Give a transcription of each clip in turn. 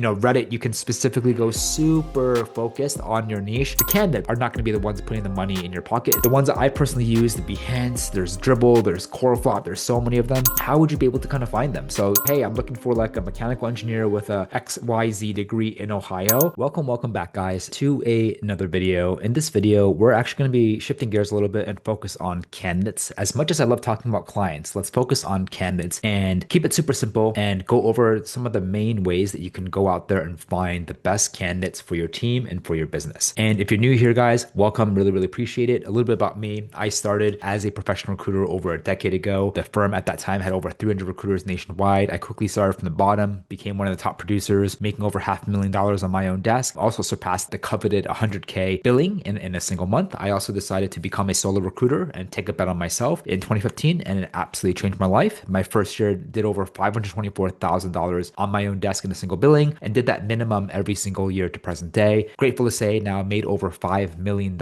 Reddit, you can specifically go super focused on your niche. The candidates are not going to be the ones putting the money in your pocket. The ones that I personally use, the Behance, there's Dribble, there's CoreFlop, there's so many of them. How would you be able to kind of find them? So, hey, I'm looking for like a mechanical engineer with a XYZ degree in Ohio. Welcome back, guys, to another video. In this video, we're actually going to be shifting gears a little bit and focus on candidates. As much as I love talking about clients, let's focus on candidates and keep it super simple and go over some of the main ways that you can go out there and find the best candidates for your team and for your business. And if you're new here, guys, welcome. Really appreciate it. A little bit about me. I started as a professional recruiter over a decade ago. The firm at that time had over 300 recruiters nationwide. I quickly started from the bottom, became one of the top producers, making over $500,000 on my own desk. Also surpassed the coveted 100K billing in a single month. I also decided to become a solo recruiter and take a bet on myself in 2015, and it absolutely changed my life. My first year did over $524,000 on my own desk in a single billing, and did that minimum every single year to present day. Grateful to say now made over $5 million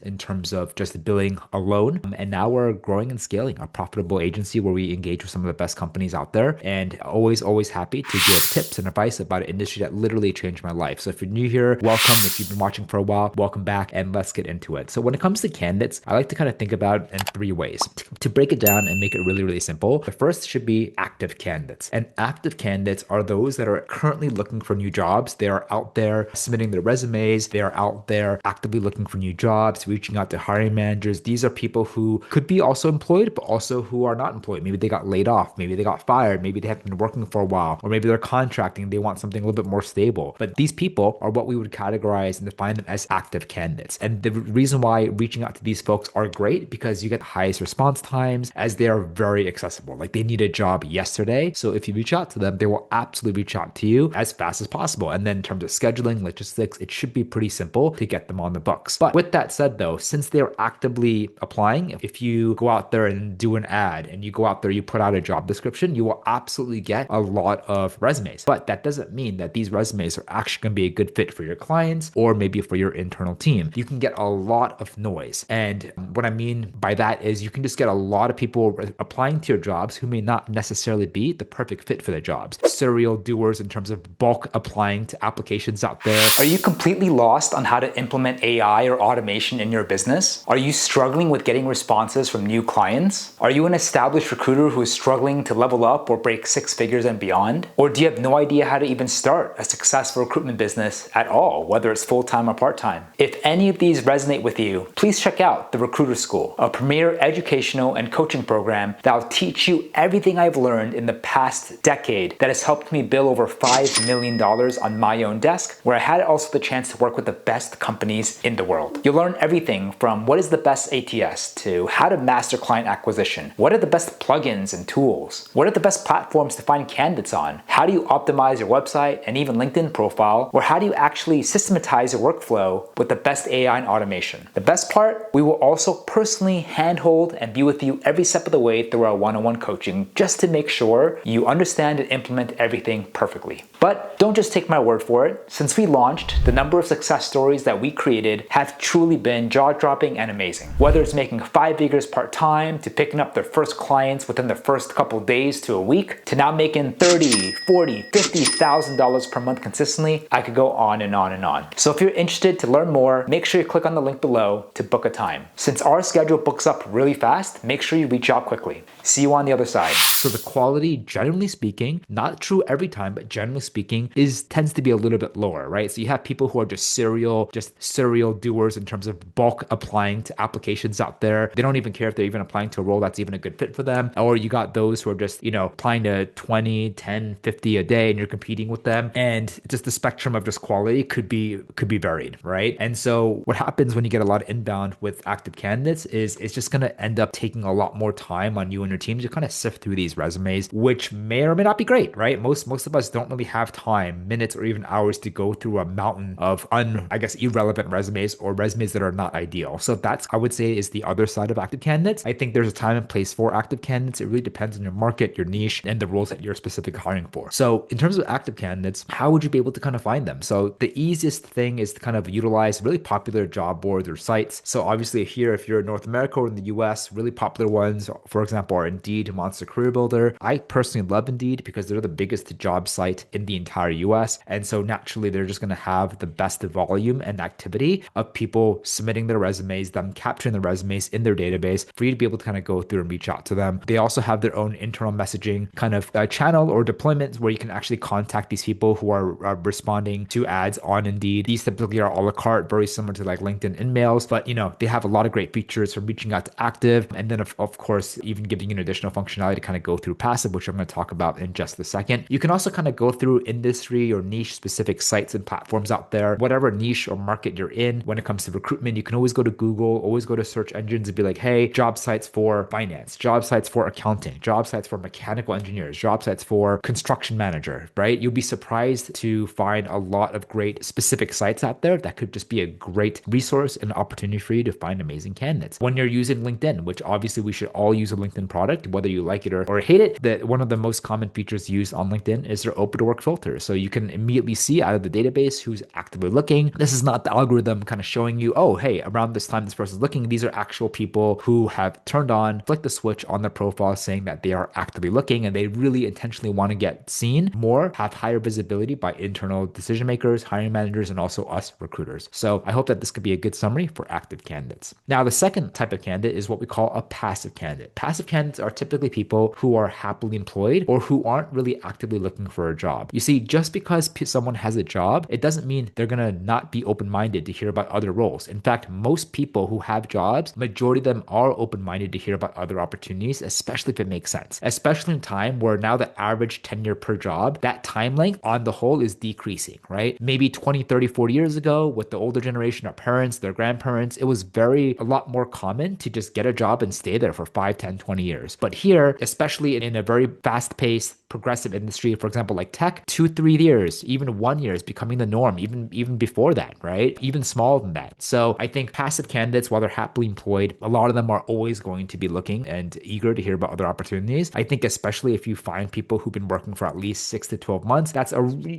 in terms of just the billing alone. And now we're growing and scaling a profitable agency where we engage with some of the best companies out there, and always happy to give tips and advice about an industry that literally changed my life. So if you're new here, welcome. If you've been watching for a while, welcome back, and let's get into it. So when it comes to candidates, I like to kind of think about it in three ways. To break it down and make it really simple, the first should be active candidates. And active candidates are those that are currently looking for new jobs. They are out there submitting their resumes. They are out there actively looking for new jobs, reaching out to hiring managers. These are people who could be also employed, but also who are not employed. Maybe they got laid off. Maybe they got fired. Maybe they haven't been working for a while, or maybe they're contracting. They want something a little bit more stable. But these people are what we would categorize and define them as active candidates. And the reason why reaching out to these folks are great, because you get the highest response times, as they are very accessible. Like, they need a job yesterday. So if you reach out to them, they will absolutely reach out to you as fast as possible. And then in terms of scheduling, logistics, it should be pretty simple to get them on the books. But with that said, though, since they're actively applying, if you go out there and do an ad and you go out there, you put out a job description, you will absolutely get a lot of resumes. But that doesn't mean that these resumes are actually going to be a good fit for your clients or maybe for your internal team. You can get a lot of noise. And what I mean by that is you can just get a lot of people applying to your jobs who may not necessarily be the perfect fit for their jobs. Serial doers in terms of bulk applying to applications out there. Are you completely lost on how to implement AI or automation in your business? Are you struggling with getting responses from new clients? Are you an established recruiter who is struggling to level up or break six figures and beyond? Or do you have no idea how to even start a successful recruitment business at all, whether it's full-time or part-time? If any of these resonate with you, please check out the Recruiter School, a premier educational and coaching program that will teach you everything I've learned in the past decade that has helped me build over $5 million on my own desk, where I had also the chance to work with the best companies in the world. You'll learn everything from what is the best ATS to how to master client acquisition, what are the best plugins and tools, what are the best platforms to find candidates on, how do you optimize your website and even LinkedIn profile, or how do you actually systematize your workflow with the best AI and automation. The best part, we will also personally handhold and be with you every step of the way through our one-on-one coaching, just to make sure you understand and implement everything perfectly. But don't just take my word for it. Since we launched, the number of success stories that we created have truly been jaw-dropping and amazing. Whether it's making 5 figures part-time, to picking up their first clients within the first couple days to a week, to now making $30,000, $40,000, $50,000 per month consistently, I could go on and on and on. So if you're interested to learn more, make sure you click on the link below to book a time. Since our schedule books up really fast, make sure you reach out quickly. See you on the other side. So the quality, generally speaking, not true every time, but generally speaking, tends to be a little bit lower, right? So you have people who are just serial doers in terms of bulk applying to applications out there. They don't even care if they're even applying to a role that's even a good fit for them. Or you got those who are just, applying to 20, 10, 50 a day, and you're competing with them. And just the spectrum of just quality could be varied, right? And so what happens when you get a lot of inbound with active candidates is it's just going to end up taking a lot more time on you and your team to kind of sift through these resumes, which may or may not be great, right? Most of us don't really have time, minutes or even hours, to go through a mountain of irrelevant resumes or resumes that are not ideal. So that's, I would say, is the other side of active candidates. I think there's a time and place for active candidates. It really depends on your market, your niche, and the roles that you're specifically hiring for. So in terms of active candidates, how would you be able to kind of find them? So the easiest thing is to kind of utilize really popular job boards or sites. So obviously here, if you're in North America or in the US, really popular ones, for example, are or Indeed Monster Career Builder. I personally love Indeed because they're the biggest job site in the entire US. And so naturally, they're just going to have the best volume and activity of people submitting their resumes, them capturing the resumes in their database for you to be able to kind of go through and reach out to them. They also have their own internal messaging kind of channel or deployment where you can actually contact these people who are responding to ads on Indeed. These typically are a la carte, very similar to like LinkedIn InMails, but they have a lot of great features from reaching out to active, and then of course even giving you an additional functionality to kind of go through passive, which I'm going to talk about in just a second. You can also kind of go through industry or niche specific sites and platforms out there, whatever niche or market you're in. When it comes to recruitment, you can always go to Google, always go to search engines and be like, hey, job sites for finance, job sites for accounting, job sites for mechanical engineers, job sites for construction manager, right? You'll be surprised to find a lot of great specific sites out there that could just be a great resource and opportunity for you to find amazing candidates. When you're using LinkedIn, which obviously we should all use a LinkedIn product, whether you like it or hate it, that one of the most common features used on LinkedIn is their open to work filter. So you can immediately see out of the database who's actively looking. This is not the algorithm kind of showing you, oh, hey, around this time this person's looking. These are actual people who have turned on, flicked the switch on their profile saying that they are actively looking and they really intentionally want to get seen more, have higher visibility by internal decision makers, hiring managers, and also us recruiters. So I hope that this could be a good summary for active candidates. Now, the second type of candidate is what we call a passive candidate. Passive candidates are typically people who are happily employed or who aren't really actively looking for a job. You see, just because someone has a job, it doesn't mean they're going to not be open-minded to hear about other roles. In fact, most people who have jobs, majority of them are open-minded to hear about other opportunities, especially if it makes sense, especially in time where now the average tenure per job, that time length on the whole is decreasing, right? Maybe 20, 30, 40 years ago with the older generation, our parents, their grandparents, it was a lot more common to just get a job and stay there for 5, 10, 20 years. But here, especially in a very fast-paced, progressive industry, for example, like tech, 2, 3 years, even 1 year is becoming the norm, even before that, right? Even smaller than that. So I think passive candidates, while they're happily employed, a lot of them are always going to be looking and eager to hear about other opportunities. I think especially if you find people who've been working for at least 6 to 12 months, that's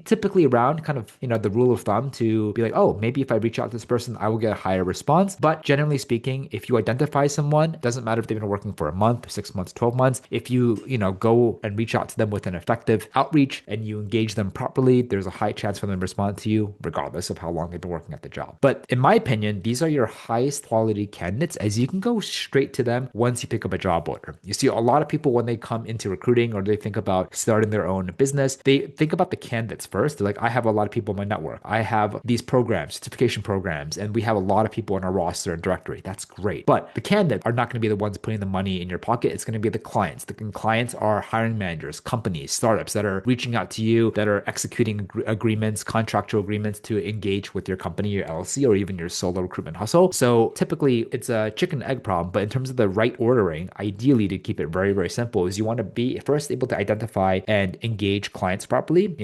typically around kind of, the rule of thumb to be like, oh, maybe if I reach out to this person, I will get a higher response. But generally speaking, if you identify someone, it doesn't matter if they've been working for a month, 6 months, 12 months, if you, go and reach out to them with an effective outreach and you engage them properly, there's a high chance for them to respond to you, regardless of how long they've been working at the job. But in my opinion, these are your highest quality candidates, as you can go straight to them once you pick up a job order. You see, a lot of people, when they come into recruiting or they think about starting their own business, they think about the candidates first. They're like, I have a lot of people in my network. I have these programs, certification programs, and we have a lot of people in our roster and directory. That's great. But the candidates are not going to be the ones putting the money in your pocket. It's going to be the clients. The clients are hiring managers, companies, startups that are reaching out to you, that are executing agreements, contractual agreements to engage with your company, your LLC, or even your solo recruitment hustle. So typically it's a chicken and egg problem, but in terms of the right ordering, ideally to keep it very, very simple is you want to be first able to identify and engage clients properly,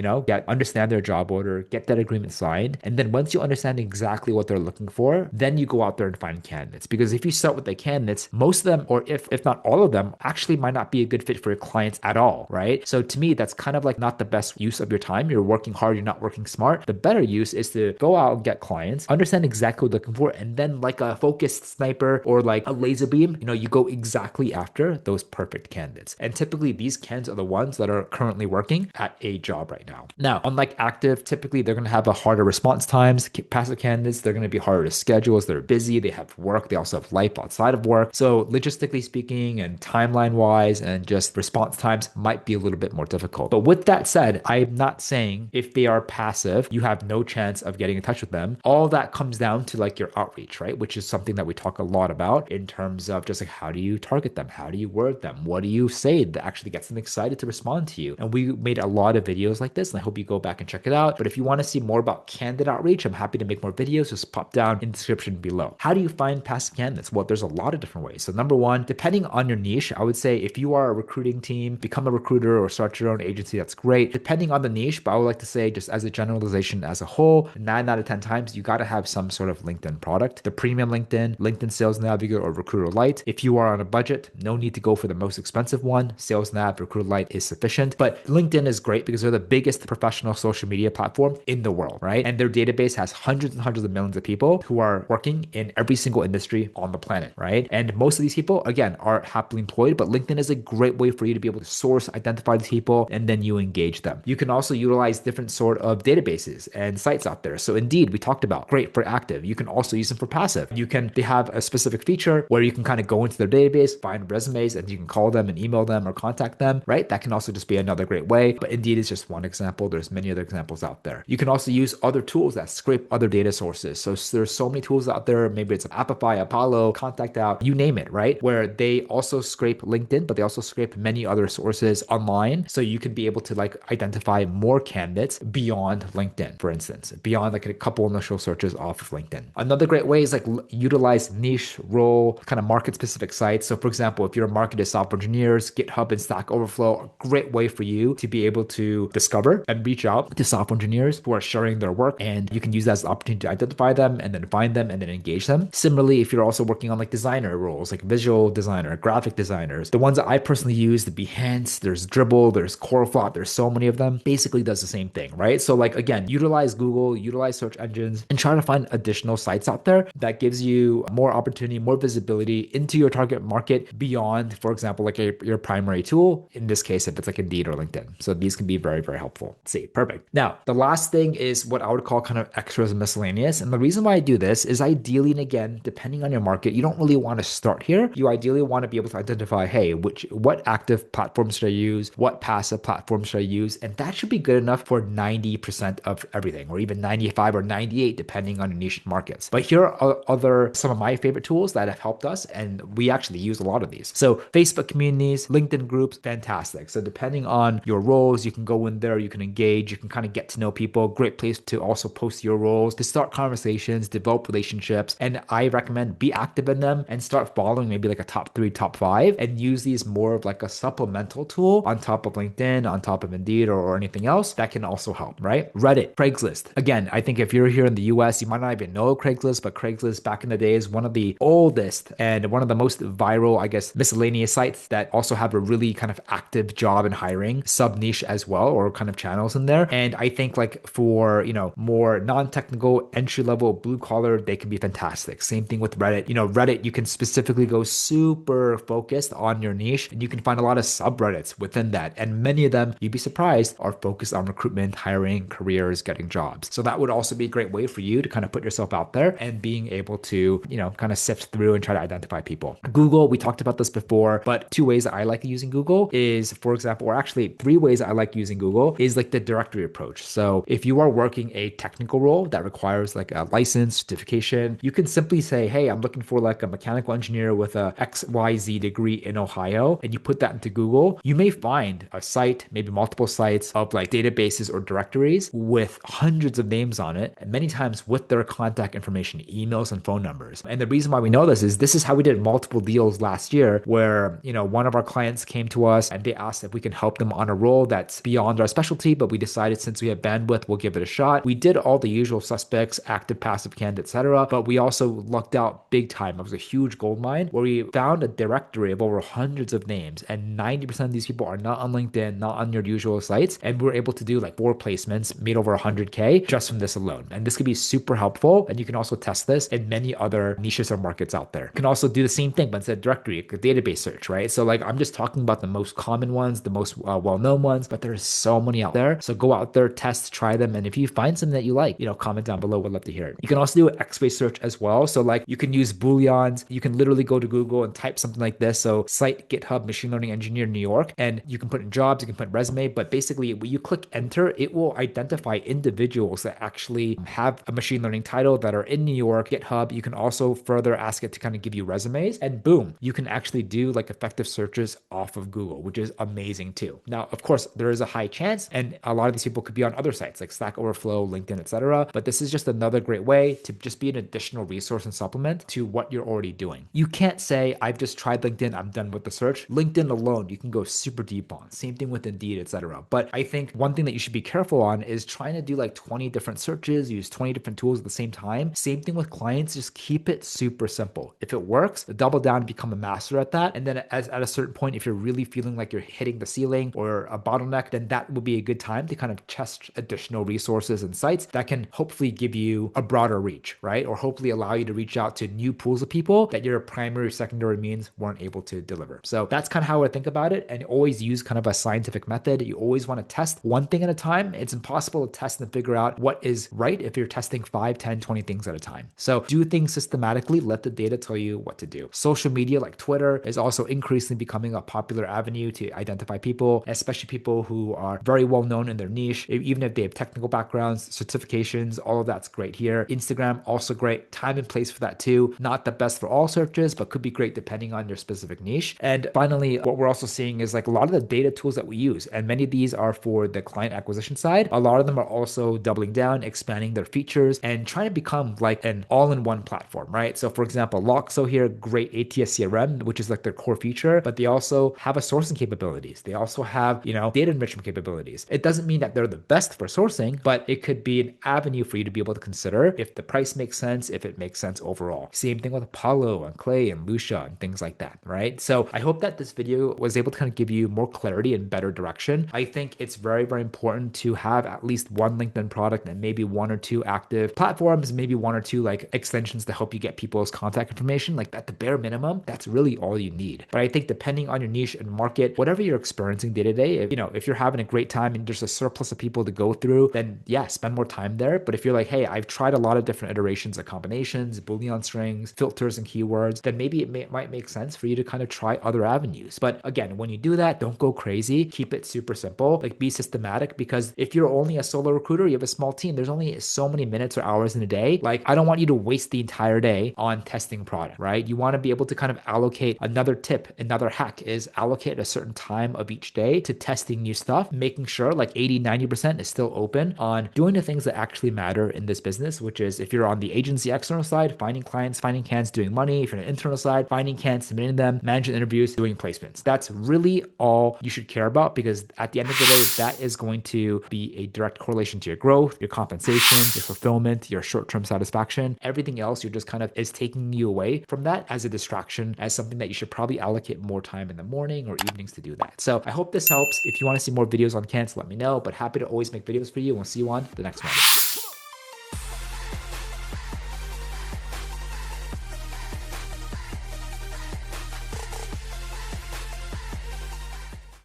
understand their job order, get that agreement signed. And then once you understand exactly what they're looking for, then you go out there and find candidates. Because if you start with the candidates, most of them, or if not all of them, actually might not be a good fit for your clients at all, right? So to me, that's kind of like not the best use of your time. You're working hard, you're not working smart. The better use is to go out and get clients, understand exactly what they're looking for, and then like a focused sniper or like a laser beam, you go exactly after those perfect candidates. And typically these candidates are the ones that are currently working at a job right now. Now, unlike active, typically they're going to have a harder response times. Passive candidates, they're going to be harder to schedule as they're busy. They have work. They also have life outside of work. So logistically speaking and timeline wise and just response times might be a little bit more difficult. But with that said, I'm not saying if they are passive, you have no chance of getting in touch with them. All that comes down to like your outreach, right? Which is something that we talk a lot about in terms of just like, how do you target them? How do you word them? What do you say that actually gets them excited to respond to you? And we made a lot of videos like this, and I hope you go back and check it out. But if you want to see more about candidate outreach, I'm happy to make more videos. Just pop down in the description below. How do you find passive candidates? Well, there's a lot of different ways. So number one, depending on your niche, I would say if you are a recruiting team, become a recruiter or start your own agency, that's great. Depending on the niche, but I would like to say just as a generalization as a whole, 9 out of 10 times, you got to have some sort of LinkedIn product. The premium LinkedIn Sales Navigator or Recruiter Lite. If you are on a budget, no need to go for the most expensive one. Sales Nav, Recruiter Lite is sufficient. But LinkedIn is great because they're the biggest professional social media platform in the world, right? And their database has hundreds and hundreds of millions of people who are working in every single industry on the planet, right? And most of these people, again, are happily employed, but LinkedIn is a great way for you to be able to source, identify these people, and then you engage them. You can also utilize different sort of databases and sites out there. So Indeed, we talked about, great for active. You can also use them for passive. They have a specific feature where you can kind of go into their database, find resumes, and you can call them and email them or contact them, right? That can also just be another great way. But Indeed is just one example. There's many other examples out there. You can also use other tools that scrape other data sources. So there's so many tools out there. Maybe it's Apify, Apollo, Contact Out, you name it, right? Where they also scrape LinkedIn, but they also scrape many other sources online. So you can be able to like identify more candidates beyond LinkedIn, for instance, beyond like a couple initial searches off of LinkedIn. Another great way is like utilize niche role, kind of market specific sites. So for example, if you're a market of software engineers, GitHub and Stack Overflow, a great way for you to be able to discover and reach out to software engineers who are sharing their work. And you can use that as an opportunity to identify them and then find them and then engage them. Similarly, if you're also working on like designer roles, like visual designer, graphic designers, the ones that I personally use, the Behance, there's Dribble, there's Coreflop, there's so many of them, basically does the same thing, right? So like, again, utilize Google, utilize search engines, and try to find additional sites out there that gives you more opportunity, more visibility into your target market beyond, for example, like your primary tool, in this case, if it's like Indeed or LinkedIn. So these can be very, very helpful. Let's see, perfect. Now, the last thing is what I would call kind of extras and miscellaneous. And the reason why I do this is ideally, and again, depending on your market, you don't really want to start here. You ideally want to be able to identify, hey, what active platforms should I use? What passive platforms should I use? And that should be good enough for 90% of everything, or even 95 or 98, depending on your niche markets. But here are some of my favorite tools that have helped us, and we actually use a lot of these. So Facebook communities, LinkedIn groups, fantastic. So depending on your roles, you can go in there, you can engage, you can kind of get to know people. Great place to also post your roles, to start conversations, develop relationships. And I recommend be active in them and start following maybe like a top 3, top 5, and use these more of like a supplemental tool on top of LinkedIn, on top of Indeed or anything else that can also help, right? Reddit, Craigslist. Again, I think if you're here in the US, you might not even know Craigslist, but Craigslist back in the day is one of the oldest and one of the most viral, I guess, miscellaneous sites that also have a really kind of active job in hiring sub niche as well, or kind of channels in there. And I think like for, more non-technical entry level blue collar, they can be fantastic. Same thing with Reddit. Reddit, you can specifically go super focused on your niche, and you can find a lot of subreddits within that. And many of them, you'd be surprised, are focused on recruitment, hiring, careers, getting jobs. So that would also be a great way for you to kind of put yourself out there and being able to, kind of sift through and try to identify people. Google, we talked about this before, but 2 ways that I like using Google is, for example, or actually 3 ways I like using Google is like the directory approach. So if you are working a technical role that requires like a license, certification, you can simply say, hey, I'm looking for like a mechanical engineer with a XYZ degree in Ohio, and you put that into Google. You may find a site, maybe multiple sites of like databases or directories with hundreds of names on it, and many times with their contact information, emails and phone numbers. And the reason why we know this is how we did multiple deals last year where, one of our clients came to us and they asked if we can help them on a role that's beyond our specialty, but we decided since we have bandwidth, we'll give it a shot. We did all the usual suspects, active, passive candidate, etc. But we also lucked out big time. It was a huge gold mine where we found a directory of over hundreds of names, and 90% of these people are not on LinkedIn, not on your usual sites. And we're able to do like 4 placements, made over 100K just from this alone. And this could be super helpful. And you can also test this in many other niches or markets out there. You can also do the same thing, but instead of directory, a database search, right? So like I'm just talking about the most common ones, the most well-known ones, but there's so many out there. So go out there, test, try them. And if you find something that you like, comment down below. Would love to hear it. You can also do an X-ray search as well. So like you can use Booleans. You can literally go to Google and type something like this. So site GitHub machine learning engineer New York, and you can put in jobs, you can put resume, but basically when you click enter, it will identify individuals that actually have a machine learning title that are in New York, GitHub. You can also further ask it to kind of give you resumes, and boom, you can actually do like effective searches off of Google, which is amazing too. Now, of course, there is a high chance, and a lot of these people could be on other sites like Stack Overflow, LinkedIn, etc. But this is just another great way to just be an additional resource and supplement to what you're already doing. You can't say, I've just tried LinkedIn, I'm done with the search. LinkedIn alone, you can go super deep on. Same thing with Indeed, etc. But I think one thing that you should be careful on is trying to do like 20 different searches, use 20 different tools at the same time. Same thing with clients, just keep it super simple. If it works, double down, become a master at that. And then at a certain point, if you're really feeling like you're hitting the ceiling or a bottleneck, then that will be a good time to kind of test additional resources and sites that can hopefully give you a broader reach, right? Or hopefully allow you to reach out to new pools of people that your primary or secondary means weren't able able to deliver. So that's kind of how I think about it, and always use kind of a scientific method. You always want to test one thing at a time. It's impossible to test and figure out what is right if you're testing 5, 10, 20 things at a time. So do things systematically, let the data tell you what to do. Social media like Twitter is also increasingly becoming a popular avenue to identify people, especially people who are very well known in their niche, even if they have technical backgrounds, certifications, all of that's great here. Instagram, also great. Time and place for that too. Not the best for all searches, but could be great depending on your specific niche. And finally, what we're also seeing is like a lot of the data tools that we use, and many of these are for the client acquisition side. A lot of them are also doubling down, expanding their features, and trying to become like an all-in-one platform, right? So for example, Loxo here, great ATS CRM, which is like their core feature, but they also have a sourcing capabilities. They also have, data enrichment capabilities. It doesn't mean that they're the best for sourcing, but it could be an avenue for you to be able to consider if the price makes sense, if it makes sense overall. Same thing with Apollo and Clay and Lucia and things like that, right? So I hope that this video was able to kind of give you more clarity and better direction. I think it's very, very important to have at least one LinkedIn product and maybe 1 or 2 active platforms, maybe 1 or 2 like extensions to help you get people's contact information. Like at the bare minimum, that's really all you need. But I think depending on your niche and market, whatever you're experiencing day to day, if you're having a great time and there's a surplus of people to go through, then yeah, spend more time there. But if you're like, hey, I've tried a lot of different iterations of combinations, Boolean strings, filters, and keywords, then maybe it might make sense for you to kind of try other avenues. But again, when you do that, don't go crazy. Keep it super simple. Like be systematic, because if you're only a solo recruiter, you have a small team, there's only so many minutes or hours in a day. Like I don't want you to waste the entire day on testing product, right? You want to be able to kind of allocate. Another tip, another hack is allocate a certain time of each day to testing new stuff, making sure like 80-90% is still open on doing the things that actually matter in this business, which is if you're on the agency external side, finding clients, finding candidates, doing money. If you're on the internal side, finding candidates, submitting them, managing interviews, doing placements. That's really all you should care about, because at the end of the day, that is going to be a direct correlation to your growth, your compensation, your fulfillment, your short-term satisfaction. Everything else you're just kind of is taking you away from that as a distraction, as something that you should probably allocate more time in the morning or evenings to do that. So I hope this helps. If you want to see more videos on candidates, let me know, but happy to always make videos for you. We'll see you on the next one.